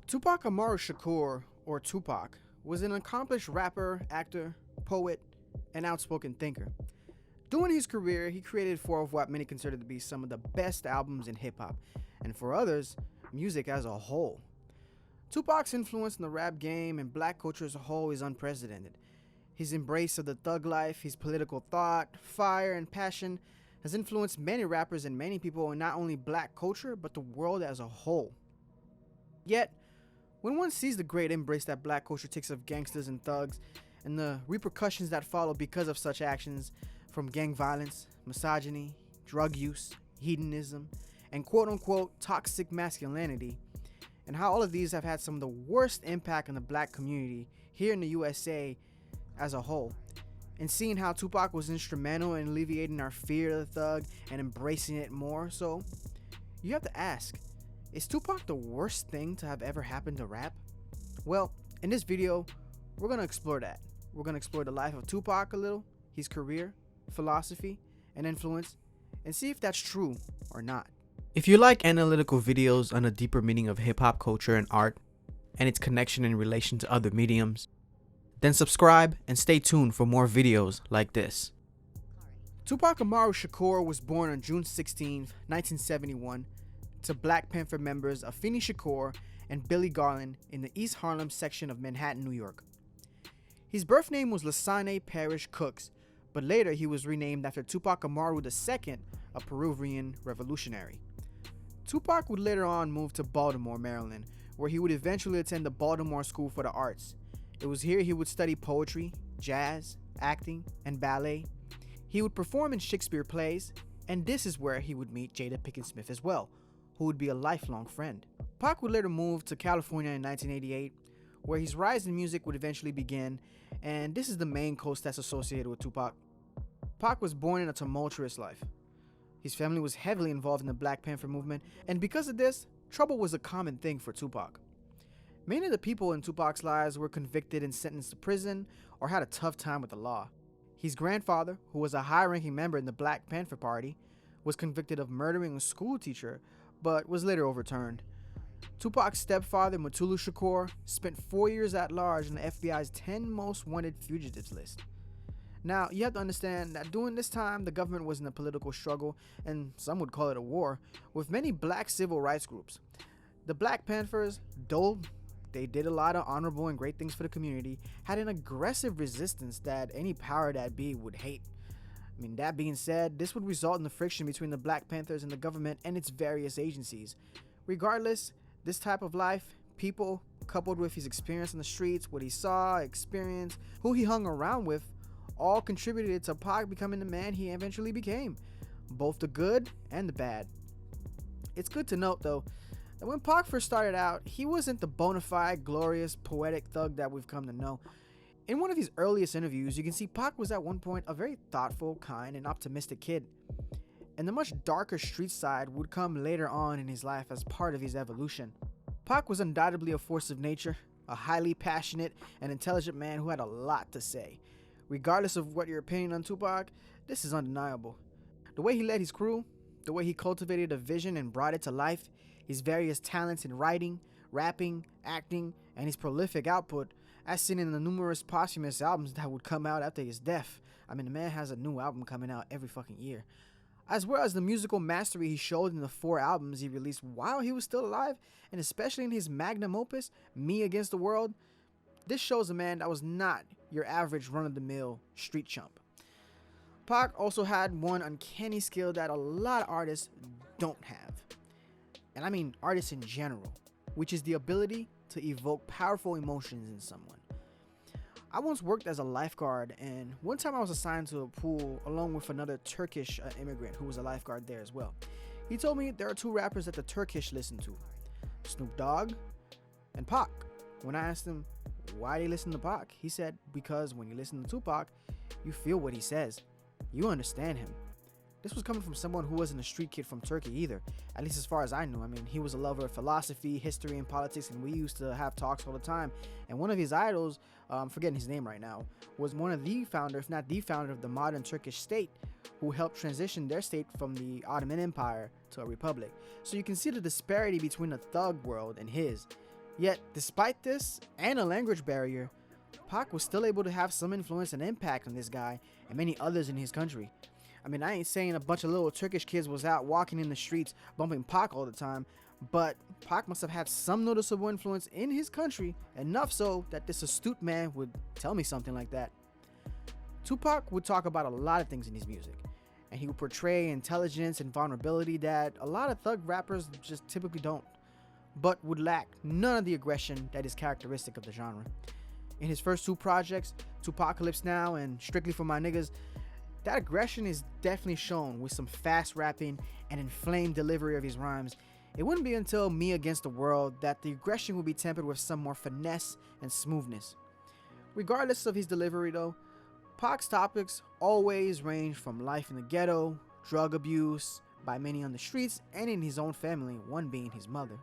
Tupac Amaru Shakur, or Tupac, was an accomplished rapper, actor, poet, and outspoken thinker. During his career, he created four of what many consider to be some of the best albums in hip-hop, and for others, music as a whole. Tupac's influence in the rap game and black culture as a whole is unprecedented. His embrace of the thug life, his political thought, fire, and passion has influenced many rappers and many people in not only black culture, but the world as a whole. Yet, when one sees the great embrace that black culture takes of gangsters and thugs, and the repercussions that follow because of such actions, from gang violence, misogyny, drug use, hedonism, and quote-unquote toxic masculinity, and how all of these have had some of the worst impact on the black community here in the USA as a whole, and seeing how Tupac was instrumental in alleviating our fear of the thug and embracing it more so, you have to ask, is Tupac the worst thing to have ever happened to rap? Well, in this video, we're going to explore that. We're going to explore the life of Tupac a little, his career, philosophy, and influence, and see if that's true or not. If you like analytical videos on a deeper meaning of hip-hop culture and art, and its connection in relation to other mediums, then subscribe and stay tuned for more videos like this. Tupac Amaru Shakur was born on June 16, 1971, to Black Panther members Afeni Shakur and Billy Garland in the East Harlem section of Manhattan, New York. His birth name was Lassane Parrish Cooks, but later he was renamed after Tupac Amaru II, a Peruvian revolutionary. Tupac would later on move to Baltimore, Maryland, where he would eventually attend the Baltimore School for the Arts. It was here he would study poetry, jazz, acting, and ballet. He would perform in Shakespeare plays, and this is where he would meet Jada Pinkett Smith as well, who would be a lifelong friend. Pac would later move to California in 1988, where his rise in music would eventually begin, and this is the main coast that's associated with Tupac. Pac was born in a tumultuous life. His family was heavily involved in the Black Panther movement, and because of this, trouble was a common thing for Tupac. Many of the people in Tupac's lives were convicted and sentenced to prison or had a tough time with the law. His grandfather, who was a high-ranking member in the Black Panther Party, was convicted of murdering a school teacher, but was later overturned. Tupac's stepfather, Mutulu Shakur, spent 4 years at large on the FBI's 10 most wanted fugitives list. Now, you have to understand that during this time, the government was in a political struggle, and some would call it a war, with many black civil rights groups. The Black Panthers, though they did a lot of honorable and great things for the community, had an aggressive resistance that any power that be would hate. That being said, this would result in the friction between the Black Panthers and the government and its various agencies. Regardless, this type of life, people, coupled with his experience on the streets, what he saw, experienced, who he hung around with, all contributed to Pac becoming the man he eventually became, both the good and the bad. It's good to note, though, that when Pac first started out, he wasn't the bona fide, glorious, poetic thug that we've come to know. In one of his earliest interviews, you can see Pac was at one point a very thoughtful, kind, and optimistic kid. And the much darker street side would come later on in his life as part of his evolution. Pac was undoubtedly a force of nature, a highly passionate and intelligent man who had a lot to say. Regardless of what your opinion on Tupac, this is undeniable. The way he led his crew, the way he cultivated a vision and brought it to life, his various talents in writing, rapping, acting, and his prolific output, as seen in the numerous posthumous albums that would come out after his death. The man has a new album coming out every fucking year. As well as the musical mastery he showed in the 4 albums he released while he was still alive, and especially in his magnum opus, Me Against the World. This shows a man that was not your average run-of-the-mill street chump. Pac also had one uncanny skill that a lot of artists don't have. And I mean artists in general, which is the ability to evoke powerful emotions in someone. I once worked as a lifeguard, and one time I was assigned to a pool along with another Turkish immigrant who was a lifeguard there as well. He told me there are 2 rappers that the Turkish listen to, Snoop Dogg and Pac. When I asked him why they listen to Pac, he said because when you listen to Tupac, you feel what he says. You understand him. This was coming from someone who wasn't a street kid from Turkey either, at least as far as I knew. He was a lover of philosophy, history, and politics, and we used to have talks all the time. And one of his idols, I'm forgetting his name right now, was one of the founder, if not the founder, of the modern Turkish state, who helped transition their state from the Ottoman Empire to a republic. So you can see the disparity between the thug world and his. Yet, despite this and a language barrier, Pac was still able to have some influence and impact on this guy and many others in his country. I mean, I ain't saying a bunch of little Turkish kids was out walking in the streets bumping Pac all the time, but Pac must have had some noticeable influence in his country, enough so that this astute man would tell me something like that. Tupac would talk about a lot of things in his music, and he would portray intelligence and vulnerability that a lot of thug rappers just typically don't, but would lack none of the aggression that is characteristic of the genre. In his first two projects, Tupacalypse Now and Strictly For My Niggas, that aggression is definitely shown with some fast rapping and inflamed delivery of his rhymes. It wouldn't be until Me Against the World that the aggression would be tempered with some more finesse and smoothness. Regardless of his delivery though, Pac's topics always range from life in the ghetto, drug abuse by many on the streets and in his own family, one being his mother,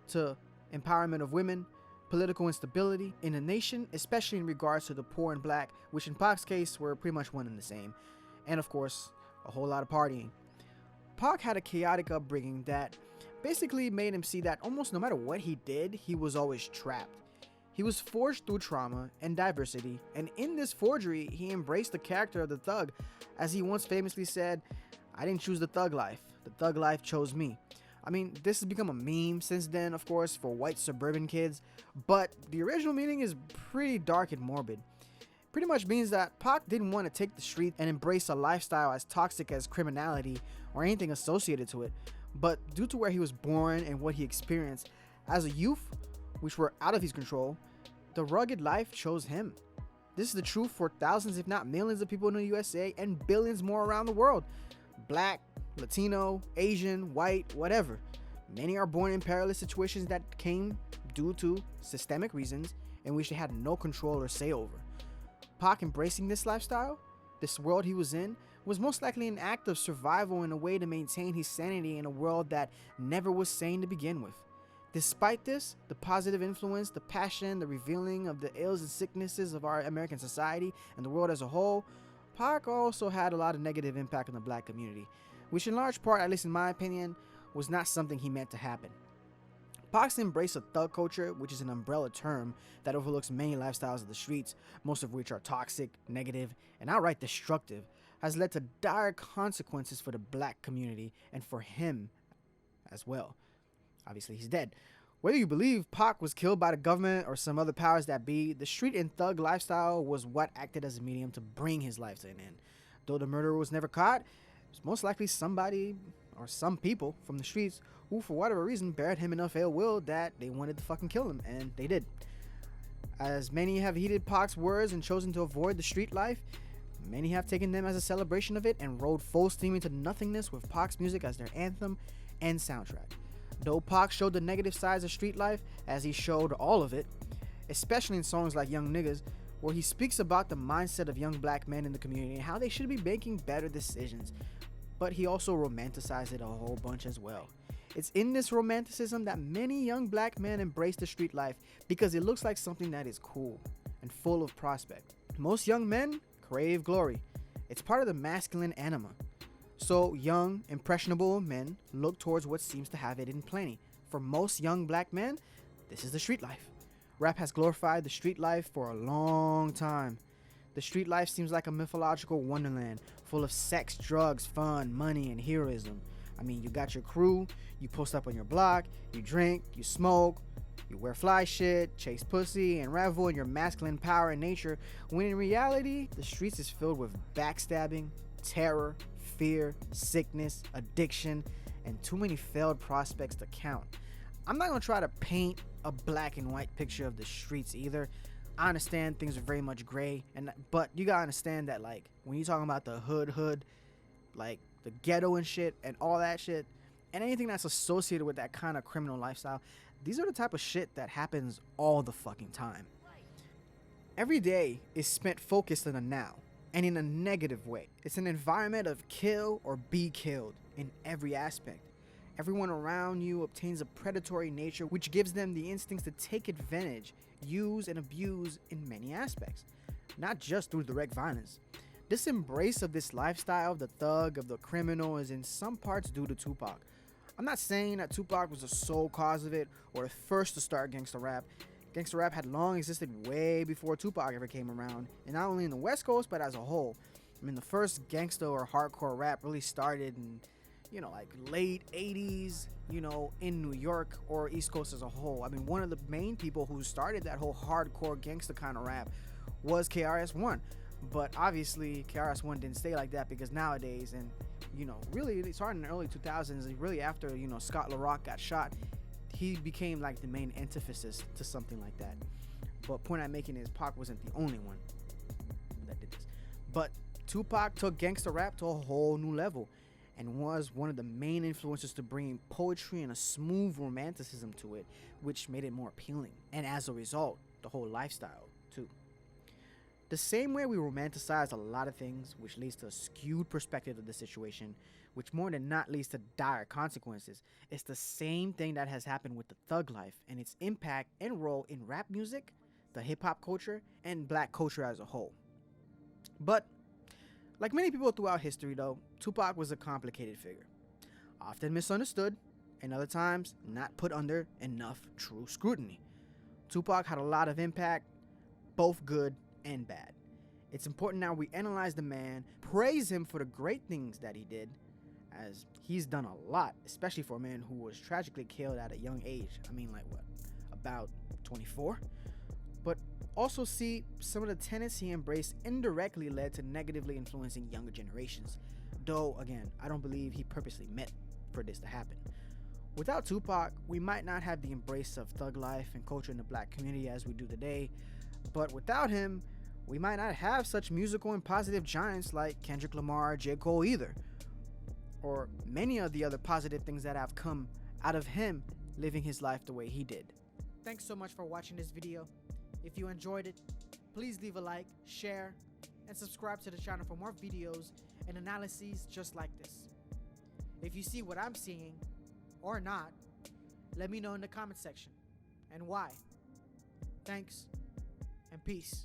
to empowerment of women, political instability in the nation, especially in regards to the poor and black, which in Pac's case were pretty much one and the same, and of course, a whole lot of partying. Pac had a chaotic upbringing that basically made him see that almost no matter what he did, he was always trapped. He was forged through trauma and diversity, and in this forgery, he embraced the character of the thug, as he once famously said, "I didn't choose the thug life chose me." I mean, this has become a meme since then, of course, for white suburban kids, but the original meaning is pretty dark and morbid. Pretty much means that Pac didn't want to take the street and embrace a lifestyle as toxic as criminality or anything associated to it, but due to where he was born and what he experienced as a youth, which were out of his control, the rugged life chose him. This is the truth for thousands, if not millions, of people in the USA and billions more around the world. Black, Latino, Asian, white, whatever. Many are born in perilous situations that came due to systemic reasons in which they had no control or say over. Pac embracing this lifestyle, this world he was in, was most likely an act of survival and a way to maintain his sanity in a world that never was sane to begin with. Despite this, the positive influence, the passion, the revealing of the ills and sicknesses of our American society and the world as a whole, Pac also had a lot of negative impact on the black community, which in large part, at least in my opinion, was not something he meant to happen. Pac's embrace of thug culture, which is an umbrella term that overlooks many lifestyles of the streets, most of which are toxic, negative, and outright destructive, has led to dire consequences for the black community and for him as well. Obviously, he's dead. Whether you believe Pac was killed by the government or some other powers that be, the street and thug lifestyle was what acted as a medium to bring his life to an end. Though the murderer was never caught, it was most likely somebody or some people from the streets who, for whatever reason, bared him enough ill will that they wanted to fucking kill him, and they did. As many have heeded Pac's words and chosen to avoid the street life, many have taken them as a celebration of it and rode full steam into nothingness with Pac's music as their anthem and soundtrack. Though Pac showed the negative sides of street life, as he showed all of it, especially in songs like Young Niggas, where he speaks about the mindset of young black men in the community and how they should be making better decisions, but he also romanticized it a whole bunch as well. It's in this romanticism that many young black men embrace the street life because it looks like something that is cool and full of prospect. Most young men crave glory. It's part of the masculine anima. So young, impressionable men look towards what seems to have it in plenty. For most young black men, this is the street life. Rap has glorified the street life for a long time. The street life seems like a mythological wonderland full of sex, drugs, fun, money, and heroism. I mean, you got your crew, you post up on your block, you drink, you smoke, you wear fly shit, chase pussy, and revel in your masculine power and nature, when in reality, the streets is filled with backstabbing, terror, fear, sickness, addiction, and too many failed prospects to count. I'm not gonna try to paint a black and white picture of the streets either. I understand things are very much gray, but you gotta understand that, like, when you're talking about the hood, like the ghetto and shit and all that shit, and anything that's associated with that kind of criminal lifestyle, these are the type of shit that happens all the fucking time. Every day is spent focused on the now, and in a negative way. It's an environment of kill or be killed in every aspect. Everyone around you obtains a predatory nature which gives them the instincts to take advantage, use, and abuse in many aspects, not just through direct violence. This embrace of this lifestyle of the thug, of the criminal, is in some parts due to Tupac. I'm not saying that Tupac was the sole cause of it or the first to start gangsta rap. Gangsta rap had long existed way before Tupac ever came around, and not only in the West Coast but as a whole. I mean, the first gangsta or hardcore rap really started in, like late 80s, in New York or East Coast as a whole. I mean, one of the main people who started that whole hardcore gangsta kind of rap was KRS-One. But obviously, KRS-One didn't stay like that, because nowadays, and really it started in the early 2000s, really after, Scott LaRock got shot, he became like the main antithesis to something like that. But point I'm making is Pac wasn't the only one that did this. But Tupac took gangsta rap to a whole new level and was one of the main influences to bring poetry and a smooth romanticism to it, which made it more appealing. And as a result, the whole lifestyle too. The same way we romanticize a lot of things, which leads to a skewed perspective of the situation, which more than not leads to dire consequences, it's the same thing that has happened with the thug life and its impact and role in rap music, the hip-hop culture, and black culture as a whole. But like many people throughout history though, Tupac was a complicated figure, often misunderstood, and other times not put under enough true scrutiny. Tupac had a lot of impact, both good and bad. It's important now we analyze the man, praise him for the great things that he did, as he's done a lot, especially for a man who was tragically killed at a young age. I mean, like what, about 24? But also see some of the tenets he embraced indirectly led to negatively influencing younger generations. Though, again, I don't believe he purposely meant for this to happen. Without Tupac, we might not have the embrace of thug life and culture in the black community as we do today. But without him, we might not have such musical and positive giants like Kendrick Lamar or J. Cole either. Or many of the other positive things that have come out of him living his life the way he did. Thanks so much for watching this video. If you enjoyed it, please leave a like, share, and subscribe to the channel for more videos and analyses just like this. If you see what I'm seeing, or not, let me know in the comment section, and why. Thanks, and peace.